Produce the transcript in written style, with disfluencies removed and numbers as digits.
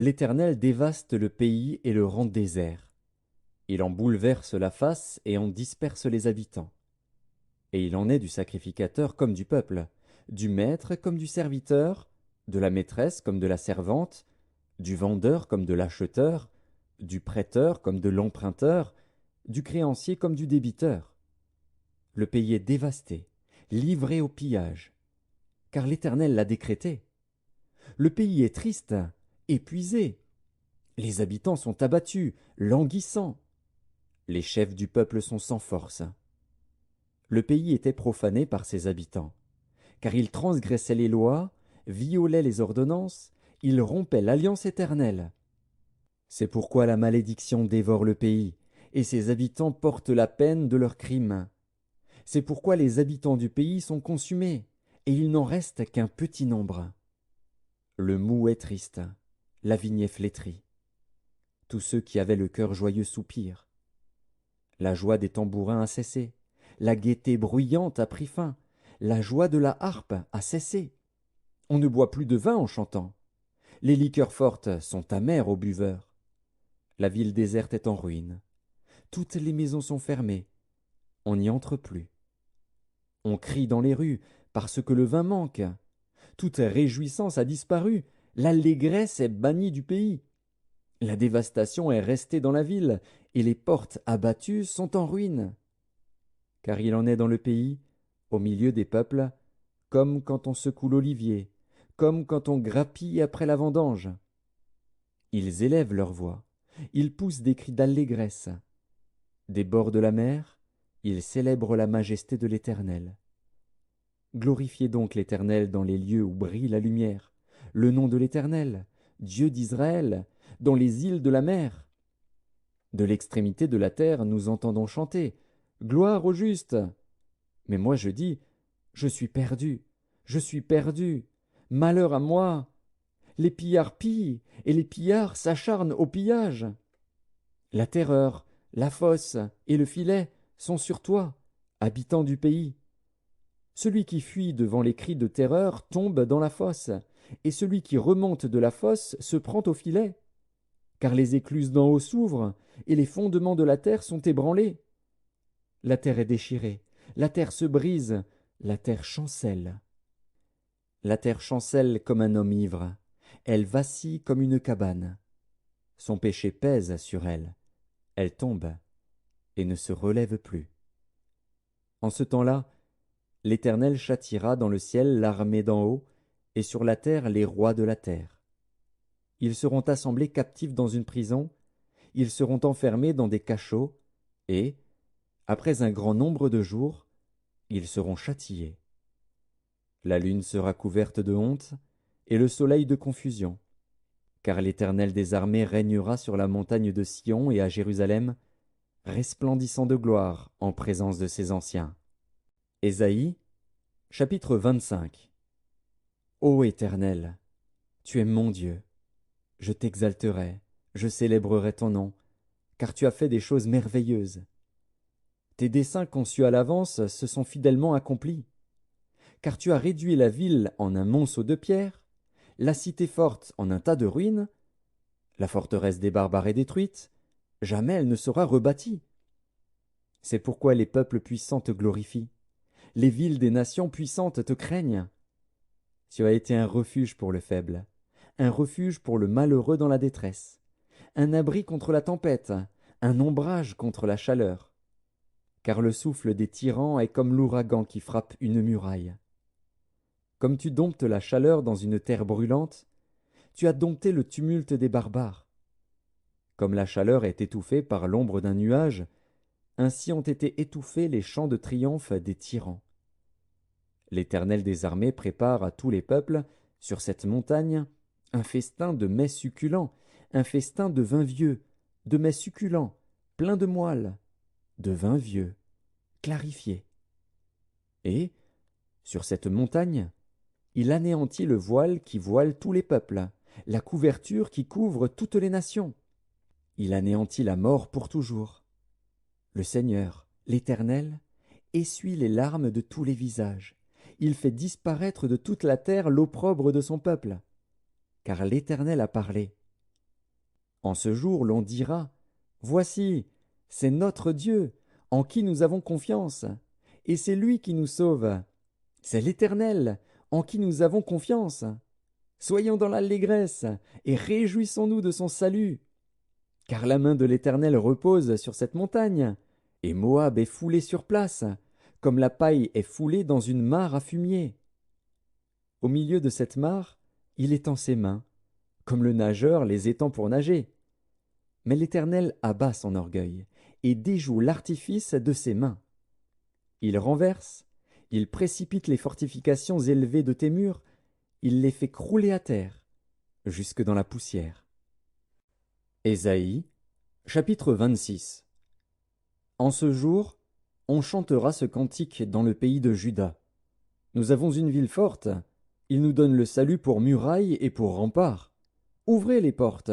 L'Éternel dévaste le pays et le rend désert. Il en bouleverse la face et en disperse les habitants. Et il en est du sacrificateur comme du peuple, du maître comme du serviteur, de la maîtresse comme de la servante, du vendeur comme de l'acheteur, du prêteur comme de l'emprunteur, du créancier comme du débiteur. Le pays est dévasté, livré au pillage, car l'Éternel l'a décrété. Le pays est triste, épuisé. Les habitants sont abattus, languissants. Les chefs du peuple sont sans force. Le pays était profané par ses habitants, car ils transgressaient les lois, violaient les ordonnances, ils rompaient l'alliance éternelle. C'est pourquoi la malédiction dévore le pays, et ses habitants portent la peine de leurs crimes. C'est pourquoi les habitants du pays sont consumés, et il n'en reste qu'un petit nombre. Le moût est triste, la vigne est flétrie. Tous ceux qui avaient le cœur joyeux soupirent. La joie des tambourins a cessé, la gaieté bruyante a pris fin, la joie de la harpe a cessé. On ne boit plus de vin en chantant. Les liqueurs fortes sont amères aux buveurs. La ville déserte est en ruine. Toutes les maisons sont fermées. On n'y entre plus. On crie dans les rues parce que le vin manque. Toute réjouissance a disparu. L'allégresse est bannie du pays. La dévastation est restée dans la ville, et les portes abattues sont en ruine. Car il en est dans le pays, au milieu des peuples, comme quand on secoue l'olivier, comme quand on grappille après la vendange. Ils élèvent leur voix, ils poussent des cris d'allégresse. Des bords de la mer, ils célèbrent la majesté de l'Éternel. Glorifiez donc l'Éternel dans les lieux où brille la lumière, le nom de l'Éternel, Dieu d'Israël, dans les îles de la mer. De l'extrémité de la terre nous entendons chanter, gloire au juste. Mais moi je dis, je suis perdu, je suis perdu, malheur à moi. Les pillards pillent, et les pillards s'acharnent au pillage. La terreur, la fosse et le filet sont sur toi, habitant du pays. Celui qui fuit devant les cris de terreur tombe dans la fosse, et celui qui remonte de la fosse se prend au filet. Car les écluses d'en haut s'ouvrent, et les fondements de la terre sont ébranlés. La terre est déchirée, la terre se brise, la terre chancelle. La terre chancelle comme un homme ivre, elle vacille comme une cabane. Son péché pèse sur elle, elle tombe et ne se relève plus. En ce temps-là, l'Éternel châtiera dans le ciel l'armée d'en haut, et sur la terre les rois de la terre. Ils seront assemblés captifs dans une prison, ils seront enfermés dans des cachots, et, après un grand nombre de jours, ils seront châtiés. La lune sera couverte de honte, et le soleil de confusion, car l'Éternel des armées régnera sur la montagne de Sion et à Jérusalem, resplendissant de gloire en présence de ses anciens. Ésaïe, chapitre 25. Ô Éternel, tu es mon Dieu. Je t'exalterai, je célébrerai ton nom, car tu as fait des choses merveilleuses. Tes desseins conçus à l'avance se sont fidèlement accomplis. Car tu as réduit la ville en un monceau de pierre, la cité forte en un tas de ruines, la forteresse des barbares est détruite, jamais elle ne sera rebâtie. C'est pourquoi les peuples puissants te glorifient, les villes des nations puissantes te craignent. Tu as été un refuge pour le faible, un refuge pour le malheureux dans la détresse, un abri contre la tempête, un ombrage contre la chaleur. Car le souffle des tyrans est comme l'ouragan qui frappe une muraille. Comme tu domptes la chaleur dans une terre brûlante, tu as dompté le tumulte des barbares. Comme la chaleur est étouffée par l'ombre d'un nuage, ainsi ont été étouffés les chants de triomphe des tyrans. L'Éternel des armées prépare à tous les peuples, sur cette montagne, un festin de mets succulents, un festin de vin vieux, de mets succulents, pleins de moelle, de vin vieux, clarifié. Et, sur cette montagne, il anéantit le voile qui voile tous les peuples, la couverture qui couvre toutes les nations. Il anéantit la mort pour toujours. Le Seigneur, l'Éternel, essuie les larmes de tous les visages. Il fait disparaître de toute la terre l'opprobre de son peuple. Car l'Éternel a parlé. En ce jour, l'on dira: Voici, c'est notre Dieu, en qui nous avons confiance, et c'est lui qui nous sauve. C'est l'Éternel, en qui nous avons confiance. Soyons dans l'allégresse, et réjouissons-nous de son salut. Car la main de l'Éternel repose sur cette montagne, et Moab est foulé sur place, comme la paille est foulée dans une mare à fumier. Au milieu de cette mare, il étend ses mains, comme le nageur les étend pour nager. Mais l'Éternel abat son orgueil, et déjoue l'artifice de ses mains. Il renverse, il précipite les fortifications élevées de tes murs, il les fait crouler à terre, jusque dans la poussière. Ésaïe, chapitre 26. En ce jour, on chantera ce cantique dans le pays de Juda. Nous avons une ville forte, il nous donne le salut pour muraille et pour rempart. Ouvrez les portes,